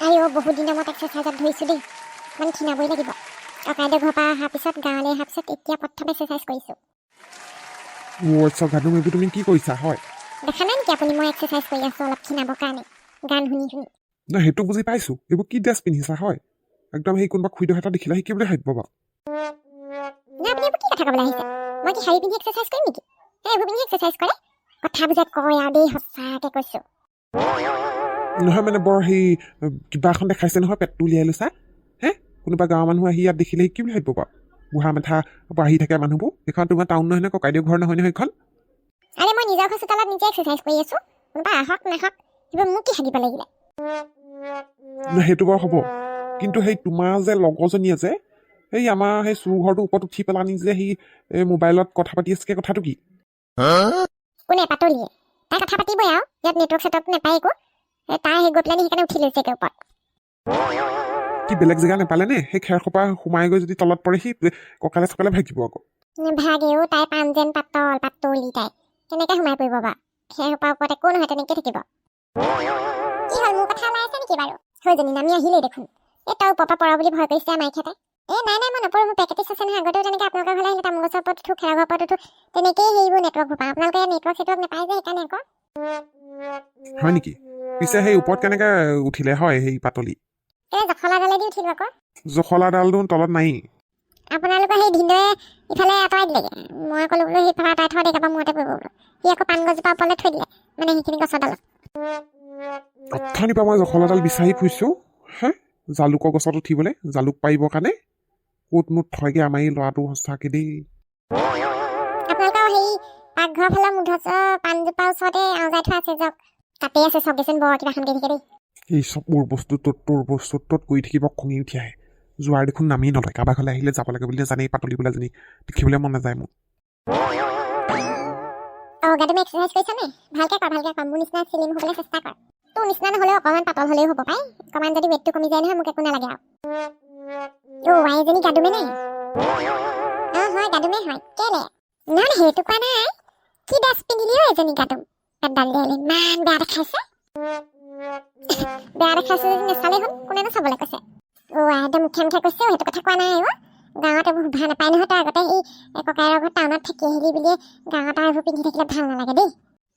আইও বহুত দিনৰ মূৰত এক্সাৰচাইজত ধৰিছোঁ দেই। মানে ক্ষীণাবই লাগিব। ককাইদেউ ঘৰৰ পৰা অহাৰ পিছত গাঁৱলৈ অহাৰ পিছত এতিয়া প্ৰথম এক্সাৰচাইজ কৰিছোঁ। আচ্ছা গানু এইবোৰ তুমি কি কৰিছা হয়? দেখা নাই নেকি আপুনি মই এক্সাৰচাইজ কৰি আছোঁ অলপ ক্ষীণাবৰ কাৰণে গান শুনি শুনি। না সেইটো বুজি পাইছোঁ। এইবোৰ কি ড্ৰেছ পিন্ধিছা হয়? একদম সেই কোনোবা খুইদ এটা দেখিলা সি কি বুলি ভাবিব বাৰু? না আপুনি এইবোৰ কি কথা ক'বলৈ আহিছে? মই কি শাৰী পিন্ধি এক্সাৰচাইজ কৰিম নেকি? এইবোৰ পিন্ধি এক্সাৰচাইজ কৰে? কথাবোৰ যে কয় আৰু দেই সঁচাকৈ কৈছোঁ। নহয় মানে বৰ সেই কিবা এখন দেখাইছে নহয় পেটটো উলিয়াই লৈছা হে? কোনোবা গাঁৱৰ মানুহ আহি ইয়াত দেখিলে কি বুলি ভাবিব বাৰু? বুঢ়া মেথা আহি থাকে মানুহবোৰ। এইখন তোমাৰ টাউন নহয় নে ককাইদেউ ঘৰ নহয় নহয় সেইখন? আৰে মই নিজৰ ঘৰ চোতালত নিজে এক্সাৰচাইজ কৰি আছোঁ। কোনোবা আহক নাহক সেইবোৰ মোক কি সাকিব লাগিলে? সেইটো বাৰু হ'ব, কিন্তু সেই তোমাৰ যে লগৰজনীয়ে যে সেই আমাৰ সেই চুৰ ঘৰটোৰ ওপৰত উঠি পেলানি যে সি মোবাইলত কথা পাতি আছে কথাটো কি? কোনে পাতলিয়ে? তাই কথা পাতিবই আৰু ইয়াত নেটৱৰ্ক চেটৱৰ্ক নাপায় একো। তাই সেই গৈ পেলাই সেইকাৰণে উঠি লৈছে ওপৰত। কি বেলেগ জেগা নাপালে নে? সেই খেৰ সোপা সোমাই গৈ যদি তলত পৰে সি কঁকালে চকালে ভাগিব আকৌ। ভাগেও তাই পাণ যেন পাতলি তাই কেনেকে সোমাই পৰিব বা? খেৰ সোপাৰ ওপৰত একো নহয় তেনেকে থাকিব। কি হ'ল মোৰ কথা ওলাই আছে নেকি বাৰু? সৌজনী নামি আহিলেই দেখোন। তই ওপৰৰ পৰা পৰা বুলি ভয় কৰিছে আমাৰ খেতে। নাই মই নপৰোঁ, মোৰ পেকেটিছ আছে নহয়। আগতেও তেনেকৈ আপোনালোকৰ ঘৰলৈ আহিলে তামোল গছৰ ওপৰত উঠোঁ, খেৰৰ ঘৰৰ ওপৰত উঠোঁ, তেনেকেই সেইবোৰ নেটৱৰ্ক সোপা। আপোনালোকে নেটৱৰ্ক চেটৱৰ্ক নাপায় যে সেইকাৰণে আকৌ। হয় নেকি? পিছে সেই ওপৰত কেনেকে উঠিলে হয় সেই পাতলি? জখলাডালেদি উঠিলোঁ আকৌ। জখলাডাল দেখোন তলত নাই। আপোনালোকৰ সেই ভিনদৌৱে ইফালে আঁতৰাই দিলেগে। মই ক'লো বোলো সেইফালে আঁতৰাই থোৱা দেখাবা মূৰতে পৰিব বোলো। সি আকৌ পাণ গছজোপা ওপৰলৈ থৈ দিলে, মানে সেইখিনি গছৰ ডালত। অথনিৰ পৰা মই জখলাডাল বিচাৰি ফুৰিছোঁ হে জালুকৰ গছত উঠিবলৈ, জালুক পাৰিবৰ কাৰণে। ক'তনো থয়গে আমাৰ এই ল'ৰাটো সঁচাকে দেই। আপোনালোকৰ সেই পাকঘৰৰ ফালৰ মুধচৰ পাণজোপাৰ ওচৰতে আওজাই থোৱা আছে যাওক। তাতে আছে চাবগেচোন বৰ কিবা শান্তি থাকে দেই। এই চব মোৰ বস্তু তোৰ বস্তু তত কৰি থাকিব খঙি উঠি আহে। যোৱাৰ দেখোন নামেই নলয়। কাৰোবাৰ ঘৰলৈ আহিলে যাব লাগে বুলি জানেই পাতলি বোলে জানি দেখিবলৈ মন নাযায় মোৰ। গাটো তুমি এক্সাৰচাইজ কৰিছা নে? ভালকে কৰ। মোৰ নিচিনা চিলিম হ'বলৈ চেষ্টা কৰ। তোৰ নিচিনা নহ'লেও অকণমান পাতল হ'লেও হ'ব পাই। অকণমান যদি ৱেটটো কমি যায় নহয় মোক একো নালাগে আৰু। এজনী গাদুমে নে? হয় গাদুমে হয়। কেলে? নহয় সেইটো কোৱা নাই। কি ড্ৰেছ পিন্ধিলি এজনী গাদুম? পেটডাল ইমান বেয়া দেখাইছে। বেয়া দেখাইছে যদি নাচালে হ'ল, কোনেনো চাবলৈ কৈছে? একদম মুখে কৈছে সেইটো কথা কোৱা নাই অ'। গাঁৱত এইবোৰ ভাল নাপায় নহয়। তই আগতে এই ককাইৰ ঘৰত টাউনত থাকি আহিলি বুলি গাঁৱত আৰু এইবোৰ পিন্ধি থাকিলে ভাল নালাগে দেই।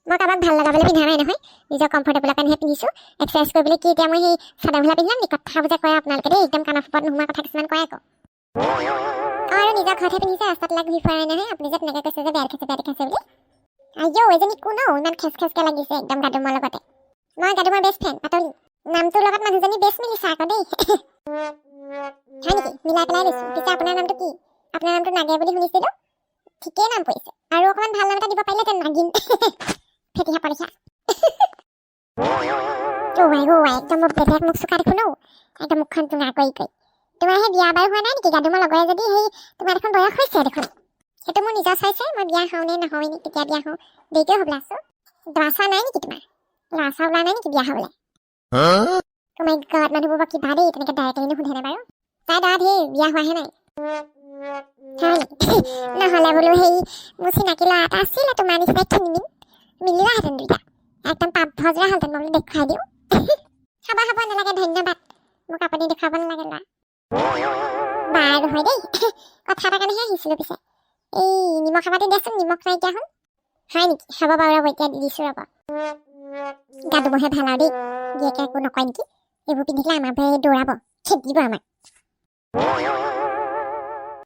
মই কাৰোবাক ভাল লগাবলৈ পিন্ধা নাই নহয়, নিজৰ কমফৰ্টেবলৰ কাৰণেহে পিন্ধিছোঁ। এক্সাৰচাইজ কৰিবলৈ কি এতিয়া মই সেই চাদৰ মেখেলা পিন্ধাম নি? কথাবোৰ যে কয় আপোনালোকে দেই, একদম কাণৰ ওপৰত নোসোমোৱা কথা কিছুমান কয় আকৌ। আৰু নিজৰ ঘৰতহে পিন্ধিছে, ৰাস্তাত ঘূৰি ফুৰা নাই নহয়। আপুনি যে তেনেকৈ কৈছে যে বেয়া দেখাইছে বুলি। এজনী কোন ইমান খেচকে লাগিছে একদম গাদুমৰ লগতে। মই গাদুমৰ বেষ্ট ফ্ৰেণ্ড পাতলি। নামটোৰ লগত মানুহজনী বেষ্ট মিলিছে আকৌ দেই। হয় নেকি? মিলাই পেলাই লৈছোঁ। পিছে আপোনাৰ নামটো কি? আপোনাৰ নামটো নাগে বুলি শুনিছিলোঁ। ঠিকেই নাম পৰিছে। আৰু অকণমান ভাল নাম এটা দিব পাৰিলেহেঁতেন নাগিন। ফেটিহা পলিখা। একদম মোৰ বেলেগ মুখ চুকা দেখোন ঔ। একদম মুখখন টুঙা কৰি। তোমাৰ সেই বিয়া বাৰু হোৱা নাই নেকি? গাদুমৰ লগৰে যদি সেই তোমাৰ দেখোন বয়স হৈছে দেখোন। সেইটো মোৰ নিজৰ চাইছে। মই বিয়া হওঁ নে নহওঁ নে কেতিয়া বিয়া হওঁ দেৰিকৈ হ'বলৈ আছোঁ। ল'ৰা নাই নেকি তোমাৰ? ল'ৰা ওলোৱা নাই নেকি বিয়া হ'বলৈ? তোমাৰ ঘৰত মানুহবোৰ বা কিবা দেই তেনেকৈ ডাইৰেক্টলি নুসুধে নে বাৰু? তাই দৰা ধেৰ বিয়া হোৱাহে নাই। নহ'লে বোলো হেৰি মোৰ চিনাকি ল'ৰা এটা আছিলে তোমাৰ নিচিনা ক্ষীণমিন। মিলিলাহেঁতেন দুইটা। একদম পাপ ভজৰা হ'লহেঁতেন মই বোলো দেখুৱাই দিওঁ। খাব নালাগে ধন্যবাদ। মোক আপুনি দেখুৱাব নালাগে ল'ৰা। বাৰু হয় দেই। কথা এটা কাৰণেহে আহিছিলোঁ পিছে। এই নিমখ এবাতি দিয়াচোন, নিমখ নাইকিয়া হ'ল। হয় নেকি? হ'ব বাৰু ৰ'ব এতিয়া দিছোঁ ৰ'ব। গাদুমৰহে ভাল আৰু দেই। গিয়েকে একো নকয় নেকি? এইবোৰ পিন্ধিলে আমাৰ দৌৰাব, খেদিব আমাক।